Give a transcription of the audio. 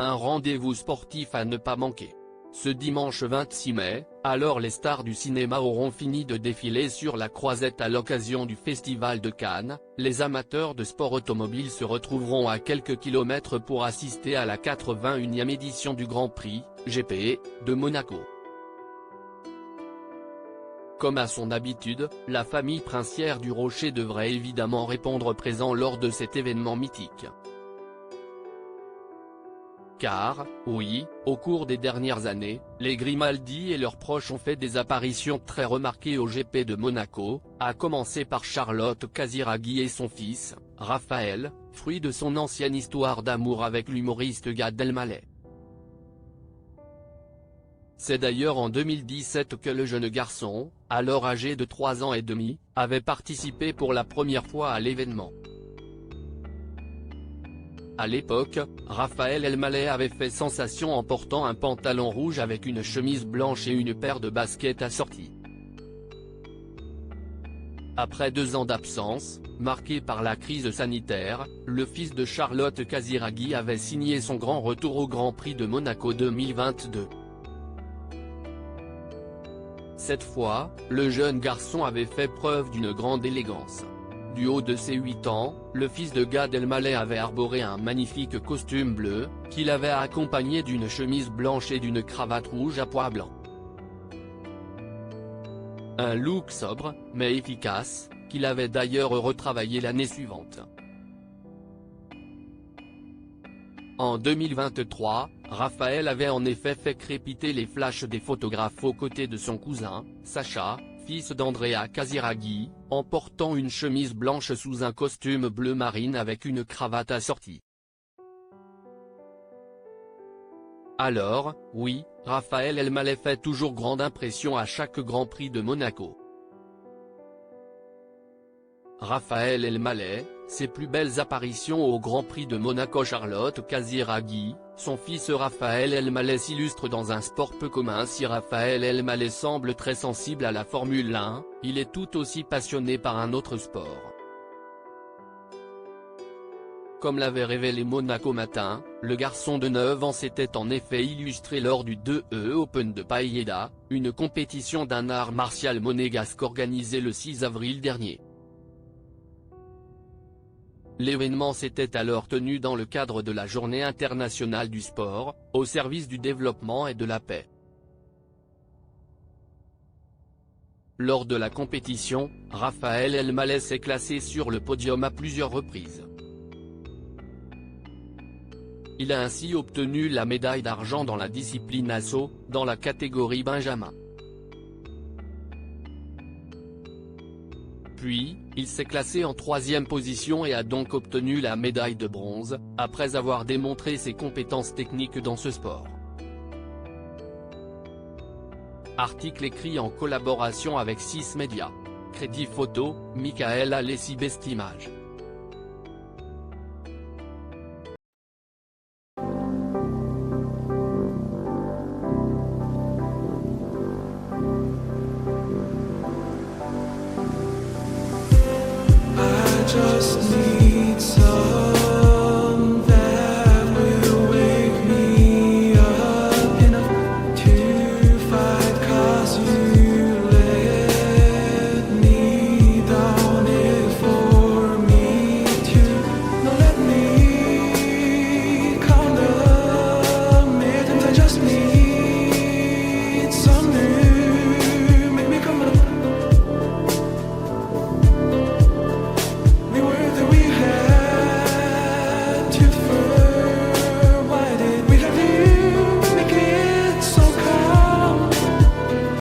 un rendez-vous sportif à ne pas manquer. Ce dimanche 26 mai, alors les stars du cinéma auront fini de défiler sur la Croisette à l'occasion du Festival de Cannes, les amateurs de sport automobile se retrouveront à quelques kilomètres pour assister à la 81e édition du Grand Prix, GP, de Monaco. Comme à son habitude, la famille princière du Rocher devrait évidemment répondre présent lors de cet événement mythique. Car, oui, au cours des dernières années, les Grimaldi et leurs proches ont fait des apparitions très remarquées au GP de Monaco, à commencer par Charlotte Casiraghi et son fils, Raphaël, fruit de son ancienne histoire d'amour avec l'humoriste Gad Elmaleh. C'est d'ailleurs en 2017 que le jeune garçon, alors âgé de 3 ans et demi, avait participé pour la première fois à l'événement. À l'époque, Raphaël Elmaleh avait fait sensation en portant un pantalon rouge avec une chemise blanche et une paire de baskets assorties. Après 2 ans d'absence, marqués par la crise sanitaire, le fils de Charlotte Casiraghi avait signé son grand retour au Grand Prix de Monaco 2022. Cette fois, le jeune garçon avait fait preuve d'une grande élégance. Du haut de ses 8 ans, le fils de Gad Elmaleh avait arboré un magnifique costume bleu, qu'il avait accompagné d'une chemise blanche et d'une cravate rouge à pois blancs. Un look sobre, mais efficace, qu'il avait d'ailleurs retravaillé l'année suivante. En 2023, Raphaël avait en effet fait crépiter les flashs des photographes aux côtés de son cousin, Sacha, fils d'Andrea Casiraghi, en portant une chemise blanche sous un costume bleu marine avec une cravate assortie. Alors, oui, Raphaël Elmaleh fait toujours grande impression à chaque Grand Prix de Monaco. Raphaël Elmaleh, ses plus belles apparitions au Grand Prix de Monaco. Charlotte Casiraghi, son fils Raphaël Elmaleh s'illustre dans un sport peu commun. Si Raphaël Elmaleh semble très sensible à la Formule 1, il est tout aussi passionné par un autre sport. Comme l'avait révélé Monaco Matin, le garçon de 9 ans s'était en effet illustré lors du 2E Open de Pailleda, une compétition d'un art martial monégasque organisée le 6 avril dernier. L'événement s'était alors tenu dans le cadre de la Journée internationale du sport, au service du développement et de la paix. Lors de la compétition, Raphaël Elmaleh s'est classé sur le podium à plusieurs reprises. Il a ainsi obtenu la médaille d'argent dans la discipline assaut, dans la catégorie Benjamin. Puis, il s'est classé en 3e position et a donc obtenu la médaille de bronze, après avoir démontré ses compétences techniques dans ce sport. Article écrit en collaboration avec 6 médias. Crédit photo, Michael Alessi. Best Images. Just need